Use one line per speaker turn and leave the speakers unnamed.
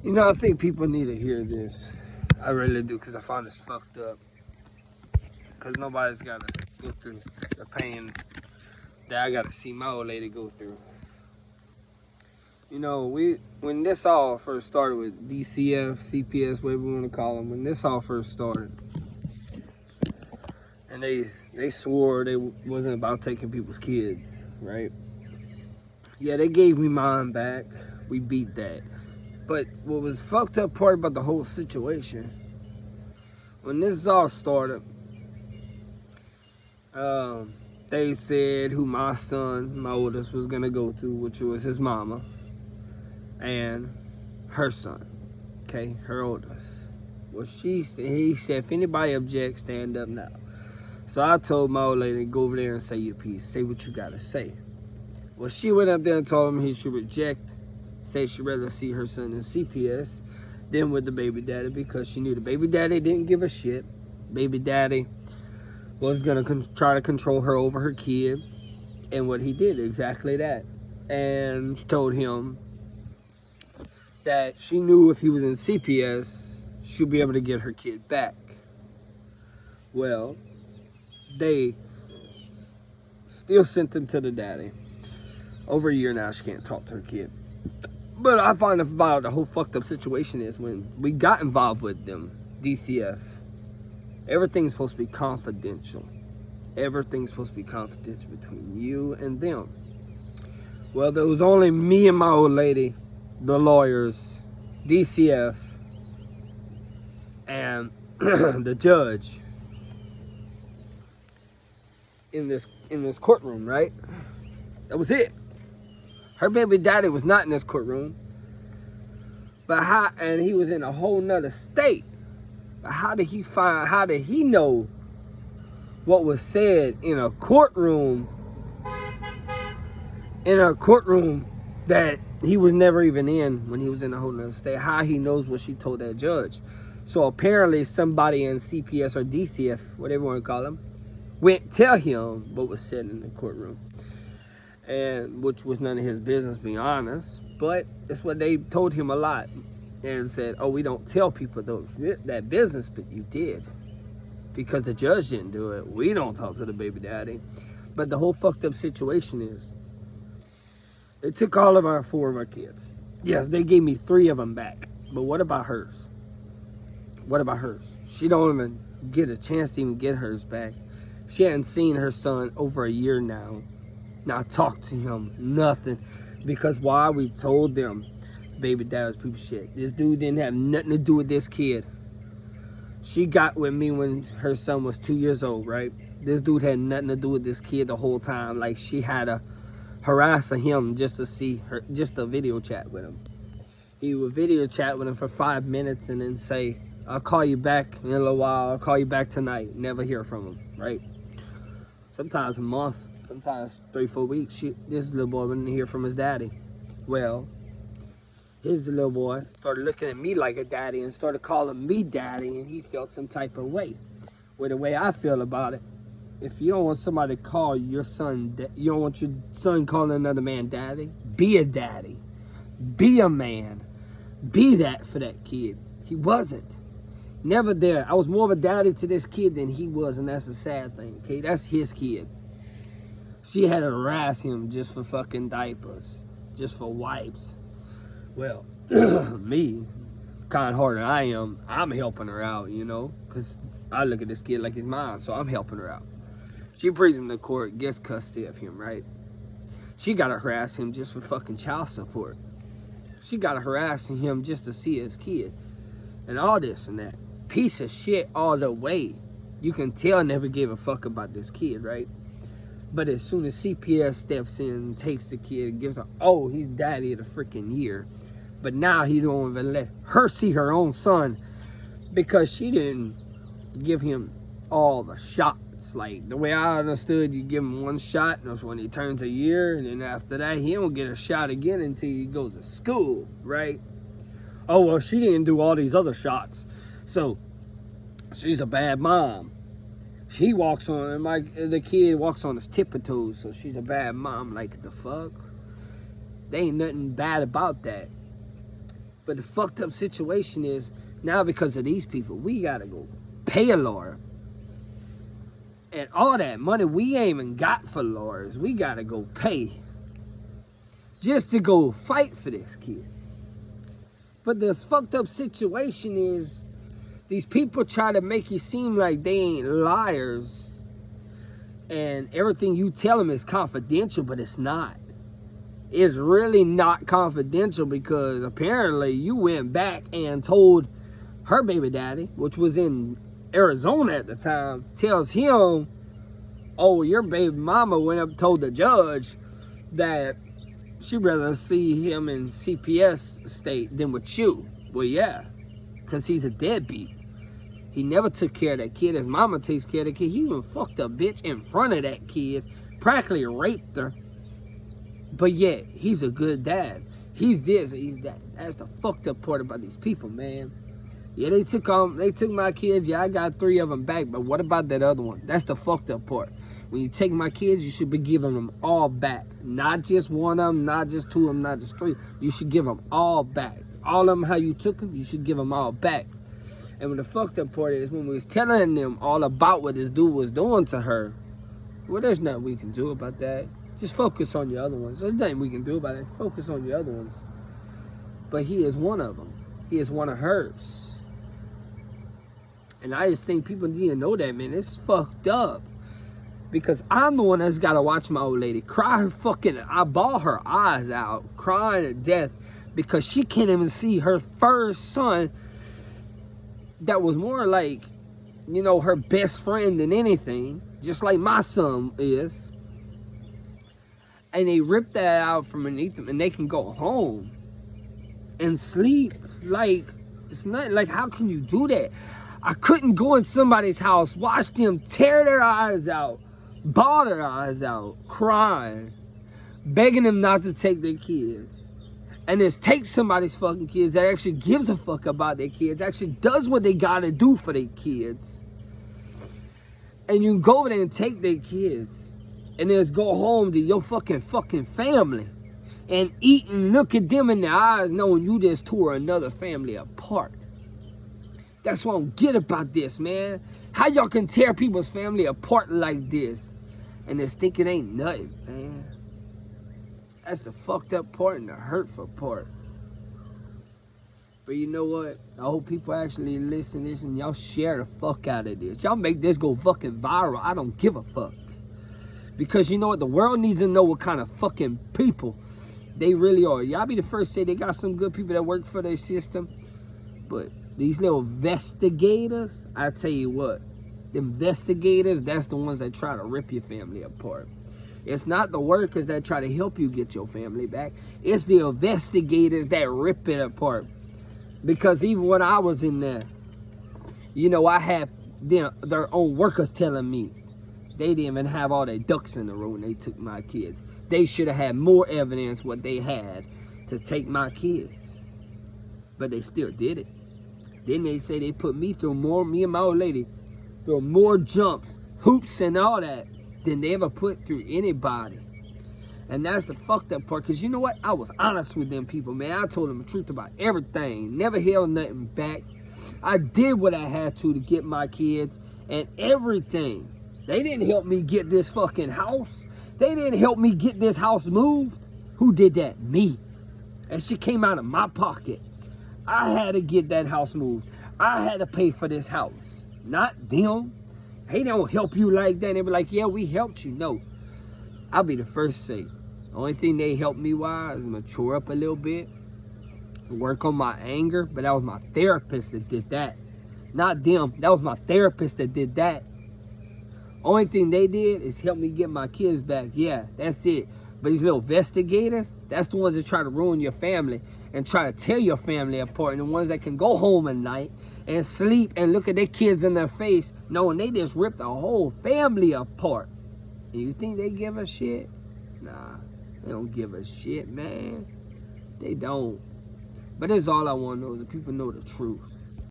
You know, I think people need to hear this. I really do, because I find this fucked up. Because nobody's got to go through the pain that I got to see my old lady go through. You know, when this all first started with DCF, CPS, whatever you want to call them, when this all first started, and they swore they wasn't about taking people's kids, right? Yeah, they gave me mine back. We beat that. But what was fucked up part about the whole situation, when this all started, they said who my son, my oldest, was gonna go to, which was his mama and her son, okay, her oldest. Well, he said, if anybody objects, stand up now. So I told my old lady, go over there and say your piece, say what you gotta say. Well, she went up there and told him he should reject, say she'd rather see her son in CPS than with the baby daddy, because she knew the baby daddy didn't give a shit. Baby daddy was gonna try to control her over her kid, and what he did, exactly that. And she told him that she knew if he was in CPS, she'd be able to get her kid back. Well, they still sent him to the daddy. Over a year now, she can't talk to her kid. But I find about the whole fucked up situation is when we got involved with them, DCF, everything's supposed to be confidential. Everything's supposed to be confidential between you and them. Well, there was only me and my old lady, the lawyers, DCF, and the judge in this courtroom, right? That was it. Her baby daddy was not in this courtroom, and he was in a whole nother state. But how did he know what was said in a courtroom that he was never even in when he was in a whole nother state? How he knows what she told that judge? So apparently somebody in CPS or DCF, whatever you want to call them, went tell him what was said in the courtroom, and which was none of his business, being honest. But that's what they told him a lot, and said, "Oh, we don't tell people that business, but you did, because the judge didn't do it. We don't talk to the baby daddy." But the whole fucked up situation is, they took all of four of our kids. Yes, they gave me 3 of them back. But what about hers? What about hers? She don't even get a chance to even get hers back. She hadn't seen her son over a year now. Not talked to him, nothing. Because why? We told them baby dad was people shit. This dude didn't have nothing to do with this kid. She got with me when her son was 2 years old, right? This dude had nothing to do with this kid the whole time. Like, she had to harass him just to see her, just to video chat with him. He would video chat with him for 5 minutes and then say, "I'll call you back in a little while. I'll call you back tonight." Never hear from him, right? Sometimes a month, sometimes 3-4 weeks, this little boy wouldn't hear from his daddy. Well, his little boy started looking at me like a daddy and started calling me daddy, and he felt some type of way. Well, the way I feel about it, if you don't want somebody to call your son, you don't want your son calling another man daddy, be a daddy. Be a man. Be that for that kid. He wasn't. Never there. I was more of a daddy to this kid than he was, and that's a sad thing, okay? That's his kid. She had to harass him just for fucking diapers, just for wipes. Well, me, kind-hearted I am, I'm helping her out, you know, because I look at this kid like he's mine, so I'm helping her out. She brings him to court, gets custody of him, right? She got to harass him just for fucking child support. She got to harass him just to see his kid, and all this and that. Piece of shit all the way. You can tell never gave a fuck about this kid, right? But as soon as CPS steps in, takes the kid, and gives her, oh, he's daddy of the freaking year. But now he don't even let her see her own son, because she didn't give him all the shots. Like, the way I understood, you give him 1 shot, and that's when he turns a year, and then after that, he don't get a shot again until he goes to school, right? Oh, well, she didn't do all these other shots, so she's a bad mom. He walks on, the kid walks on his tiptoes, so she's a bad mom. Like, the fuck? There ain't nothing bad about that. But the fucked up situation is, now because of these people, we gotta go pay a lawyer. And all that money we ain't even got for lawyers, we gotta go pay. Just to go fight for this kid. But this fucked up situation is, these people try to make you seem like they ain't liars. And everything you tell them is confidential, but it's not. It's really not confidential, because apparently you went back and told her baby daddy, which was in Arizona at the time, tells him, oh, your baby mama went up and told the judge that she'd rather see him in CPS state than with you. Well, yeah, because he's a deadbeat. He never took care of that kid. His mama takes care of the kid. He even fucked a bitch in front of that kid, practically raped her. But yet, he's a good dad. He's this, he's that. That's the fucked up part about these people, man. Yeah, they took my kids. Yeah, I got 3 of them back. But what about that other one? That's the fucked up part. When you take my kids, you should be giving them all back. Not just 1 of them, not just 2 of them, not just 3. You should give them all back. All of them how you took them, you should give them all back. And when the fucked up part is, when we was telling them all about what this dude was doing to her, well, there's nothing we can do about that. Just focus on your other ones. There's nothing we can do about it. Focus on your other ones. But he is one of them. He is one of hers. And I just think people need to know that, man. It's fucked up. Because I'm the one that's got to watch my old lady cry her fucking, I bawl her eyes out, crying to death, because she can't even see her first son that was more like, you know, her best friend than anything, just like my son is. And they rip that out from underneath them, and they can go home and sleep. Like, it's not like, how can you do that? I couldn't go in somebody's house, watch them tear their eyes out, bawl their eyes out, crying, begging them not to take their kids. And just take somebody's fucking kids that actually gives a fuck about their kids, actually does what they gotta do for their kids. And you go over there and take their kids, and then just go home to your fucking family and eat and look at them in the eyes knowing you just tore another family apart. That's what I don't get about this, man. How y'all can tear people's family apart like this and just think it ain't nothing, man. That's the fucked up part and the hurtful part. But you know what? I hope people actually listen to this and y'all share the fuck out of this. Y'all make this go fucking viral. I don't give a fuck. Because you know what? The world needs to know what kind of fucking people they really are. Y'all be the first to say they got some good people that work for their system. But these little investigators, I tell you what. The investigators, that's the ones that try to rip your family apart. It's not the workers that try to help you get your family back. It's the investigators that rip it apart. Because even when I was in there, you know, I had their own workers telling me they didn't even have all their ducks in a row when they took my kids. They should have had more evidence what they had to take my kids. But they still did it. Then they say they put me through more, me and my old lady, through more jumps, hoops and all that than they ever put through anybody. And that's the fucked up part, because you know what? I was honest with them people, man. I told them the truth about everything. Never held nothing back. I did what I had to get my kids and everything. They didn't help me get this fucking house. They didn't help me get this house moved. Who did that? Me. That shit came out of my pocket. I had to get that house moved. I had to pay for this house. Not them. They don't help you like that. They be like, yeah, we helped you. No. I'll be the first to say. The only thing they helped me was mature up a little bit. Work on my anger. But that was my therapist that did that. Not them. That was my therapist that did that. Only thing they did is help me get my kids back. Yeah, that's it. But these little investigators, that's the ones that try to ruin your family and try to tear your family apart. And the ones that can go home at night and sleep and look at their kids in their face knowing they just ripped the whole family apart. And you think they give a shit? Nah, they don't give a shit, man. They don't. But that's all I want to know is that people know the truth.